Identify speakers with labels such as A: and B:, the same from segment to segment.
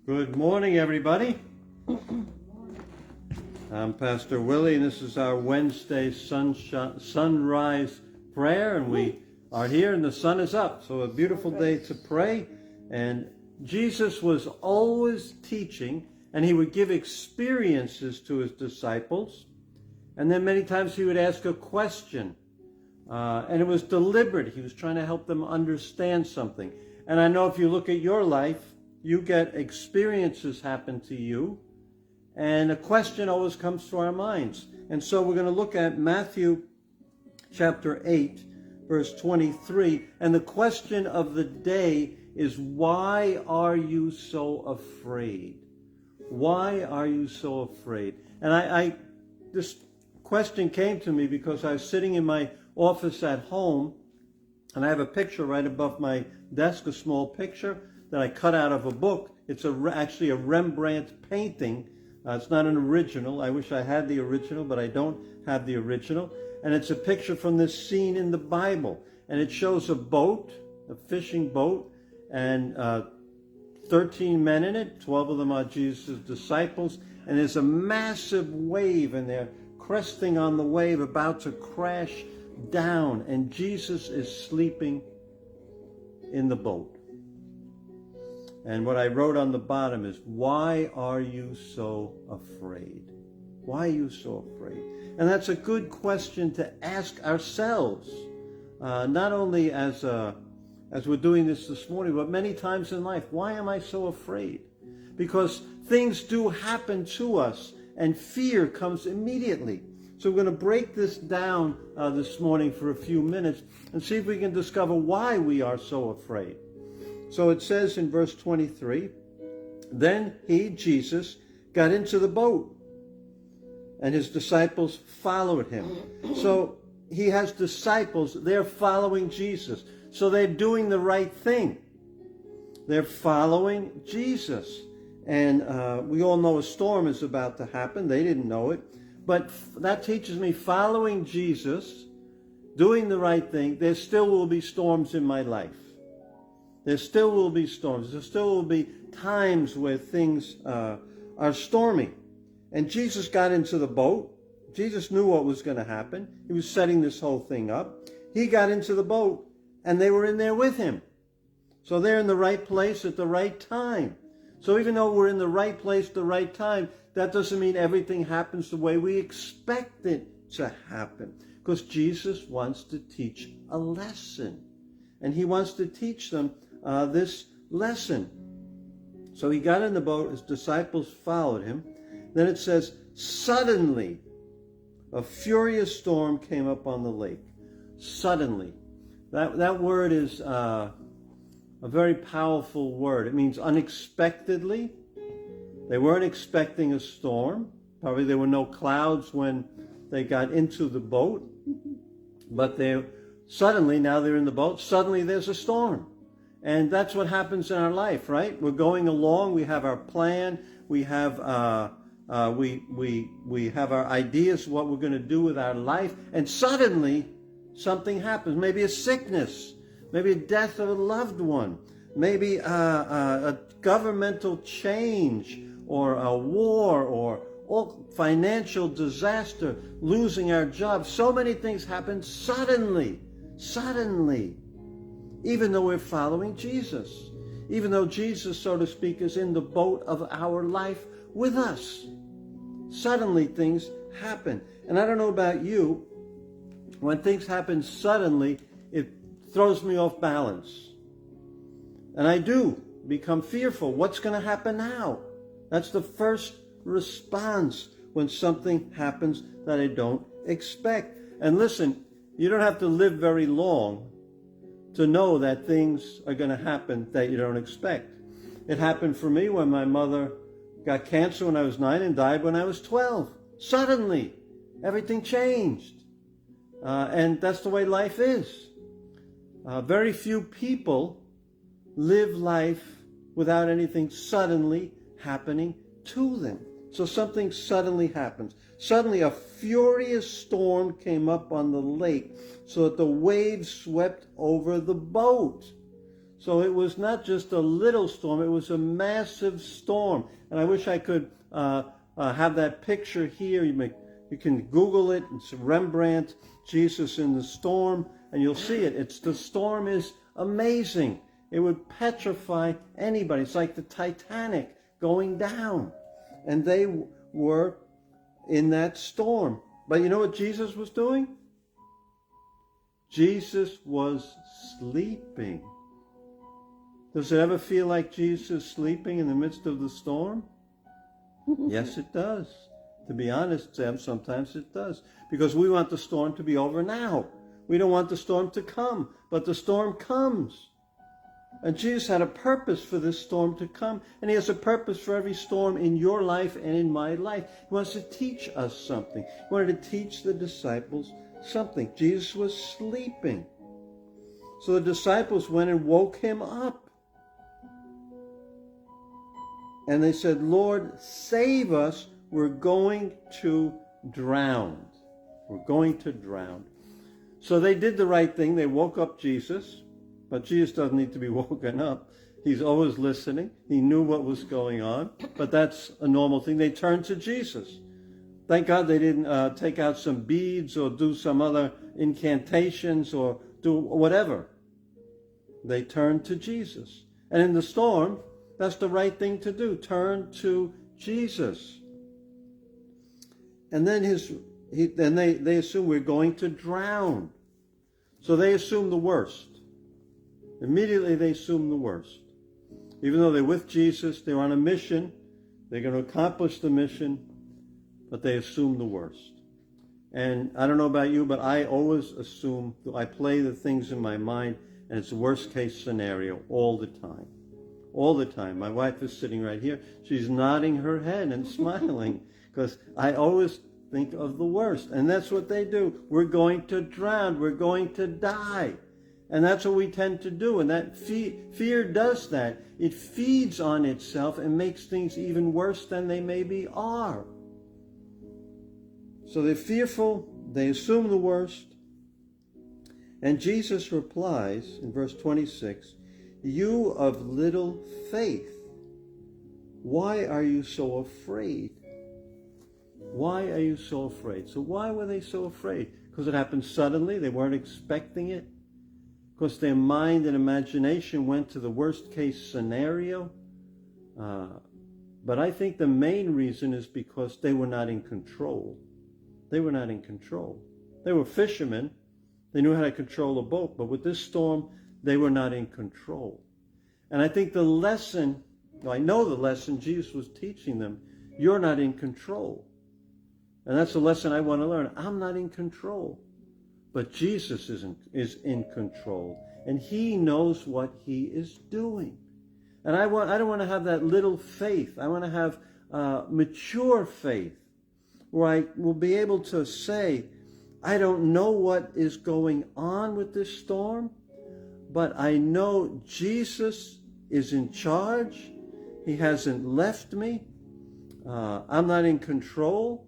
A: Good morning, everybody. I'm Pastor Willie, and this is our Wednesday sunrise prayer, and we are here, and the sun is up. So a beautiful day to pray. And Jesus was always teaching, and he would give experiences to his disciples, and then many times he would ask a question, and it was deliberate. He was trying to help them understand something. And I know if you look at your life, you get experiences happen to you, and a question always comes to our minds. And so we're going to look at Matthew chapter 8, verse 23. And the question of the day is, why are you so afraid? Why are you so afraid? And this question came to me because I was sitting in my office at home, and I have a picture right above my desk, a small picture that I cut out of a book. It's actually a Rembrandt painting. It's not an original. I wish I had the original, but I don't have the original. And it's a picture from this scene in the Bible. And it shows a boat, a fishing boat, and 13 men in it. 12 of them are Jesus' disciples. And there's a massive wave, and they're cresting on the wave, about to crash down. And Jesus is sleeping in the boat. And what I wrote on the bottom is, why are you so afraid? Why are you so afraid? And that's a good question to ask ourselves, not only as we're doing this morning, but many times in life. Why am I so afraid? Because things do happen to us, and fear comes immediately. So we're going to break this down this morning for a few minutes and see if we can discover why we are so afraid. So it says in verse 23, then he, Jesus, got into the boat, and his disciples followed him. So he has disciples, they're following Jesus. So they're doing the right thing. They're following Jesus. And we all know a storm is about to happen. They didn't know it. But that teaches me, following Jesus, doing the right thing, there still will be storms in my life. There still will be storms. There still will be times where things are stormy. And Jesus got into the boat. Jesus knew what was going to happen. He was setting this whole thing up. He got into the boat, and they were in there with him. So they're in the right place at the right time. So even though we're in the right place at the right time, that doesn't mean everything happens the way we expect it to happen. Because Jesus wants to teach a lesson. And he wants to teach them this lesson. So he got in the boat, his disciples followed him. Then it says, suddenly a furious storm came up on the lake. Suddenly. That word is a very powerful word. It means unexpectedly. They weren't expecting a storm. Probably there were no clouds when they got into the boat. But suddenly, now they're in the boat, suddenly there's a storm. And that's what happens in our life, right? We're going along, we have our plan, we have we have our ideas of what we're going to do with our life, and suddenly something happens. Maybe a sickness, maybe a death of a loved one, maybe a governmental change, or a war, or financial disaster, losing our job. So many things happen suddenly, even though we're following Jesus. Even though Jesus, so to speak, is in the boat of our life with us. Suddenly things happen. And I don't know about you, when things happen suddenly, it throws me off balance. And I do become fearful. What's going to happen now? That's the first response when something happens that I don't expect. And listen, you don't have to live very long to know that things are going to happen that you don't expect. It happened for me when my mother got cancer when I was 9 and died when I was 12. Suddenly, everything changed. And that's the way life is. Very few people live life without anything suddenly happening to them. So something suddenly happens. Suddenly a furious storm came up on the lake so that the waves swept over the boat. So it was not just a little storm, it was a massive storm. And I wish I could have that picture here. You can Google it. It's Rembrandt, Jesus in the storm, and you'll see it. The storm is amazing. It would petrify anybody. It's like the Titanic going down. And they were in that storm. But you know what Jesus was doing? Jesus was sleeping. Does it ever feel like Jesus is sleeping in the midst of the storm? Yes, it does. To be honest, Sam, sometimes it does. Because we want the storm to be over now. We don't want the storm to come. But the storm comes. And Jesus had a purpose for this storm to come. And he has a purpose for every storm in your life and in my life. He wants to teach us something. He wanted to teach the disciples something. Jesus was sleeping. So the disciples went and woke him up. And they said, Lord, save us. We're going to drown. We're going to drown. So they did the right thing. They woke up Jesus. But Jesus doesn't need to be woken up. He's always listening. He knew what was going on. But that's a normal thing. They turned to Jesus. Thank God they didn't take out some beads or do some other incantations or do whatever. They turned to Jesus. And in the storm, that's the right thing to do. Turn to Jesus. And then they assume we're going to drown. So they assume the worst. Immediately they assume the worst. Even though they're with Jesus, they're on a mission. They're going to accomplish the mission. But they assume the worst. And I don't know about you, but I always assume, I play the things in my mind, and it's the worst case scenario all the time. All the time. My wife is sitting right here. She's nodding her head and smiling because I always think of the worst. And that's what they do. We're going to drown. We're going to die. And that's what we tend to do. And that fear does that. It feeds on itself and makes things even worse than they maybe are. So they're fearful. They assume the worst. And Jesus replies in verse 26, "You of little faith, why are you so afraid?" Why are you so afraid? So why were they so afraid? Because it happened suddenly. They weren't expecting it. Because their mind and imagination went to the worst case scenario. But I think the main reason is because they were not in control. They were not in control. They were fishermen. They knew how to control a boat. But with this storm, they were not in control. And I think the lesson, I know the lesson Jesus was teaching them, you're not in control. And that's the lesson I want to learn. I'm not in control. But Jesus is in control. And he knows what he is doing. And I don't want to have that little faith. I want to have mature faith where I will be able to say, I don't know what is going on with this storm, but I know Jesus is in charge. He hasn't left me. I'm not in control.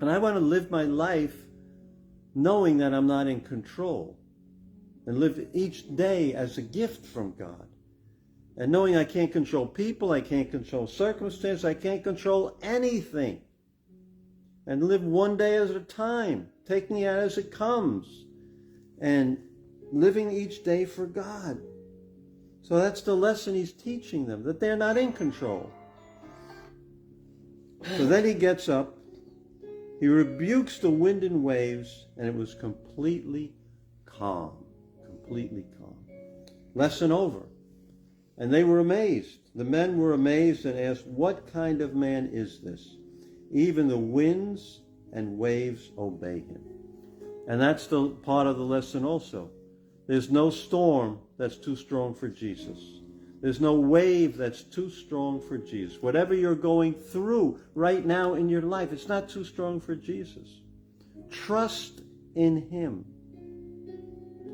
A: And I want to live my life knowing that I'm not in control. And live each day as a gift from God. And knowing I can't control people, I can't control circumstances, I can't control anything. And live one day at a time, taking it as it comes. And living each day for God. So that's the lesson he's teaching them, that they're not in control. So then he gets up, he rebukes the wind and waves, and it was completely calm. Completely calm. Lesson over. And they were amazed. The men were amazed and asked, what kind of man is this? Even the winds and waves obey him. And that's the part of the lesson also. There's no storm that's too strong for Jesus. There's no wave that's too strong for Jesus. Whatever you're going through right now in your life, it's not too strong for Jesus. Trust in him.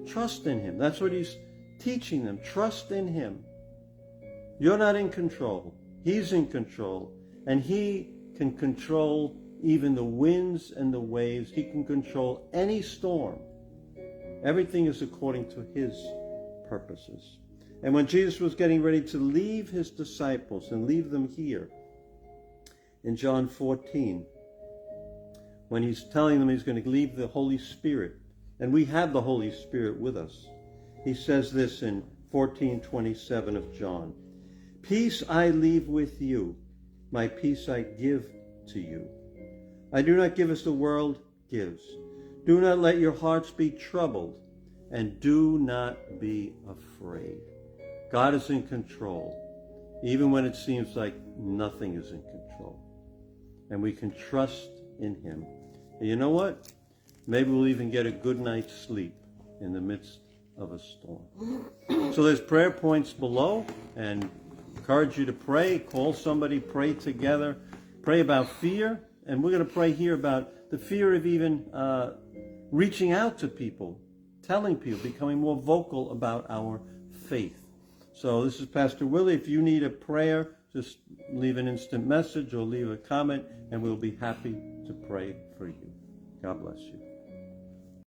A: Trust in him. That's what he's teaching them. Trust in him. You're not in control. He's in control. And he can control even the winds and the waves. He can control any storm. Everything is according to his purposes. And when Jesus was getting ready to leave his disciples and leave them here, in John 14, when he's telling them he's going to leave the Holy Spirit, and we have the Holy Spirit with us, he says this in 14:27 of John. Peace I leave with you, my peace I give to you. I do not give as the world gives. Do not let your hearts be troubled, and do not be afraid. God is in control, even when it seems like nothing is in control. And we can trust in him. And you know what? Maybe we'll even get a good night's sleep in the midst of a storm. So there's prayer points below, and encourage you to pray. Call somebody, pray together. Pray about fear, and we're going to pray here about the fear of even reaching out to people, telling people, becoming more vocal about our faith. So this is Pastor Willie. If you need a prayer, just leave an instant message or leave a comment, and we'll be happy to pray for you. God bless you.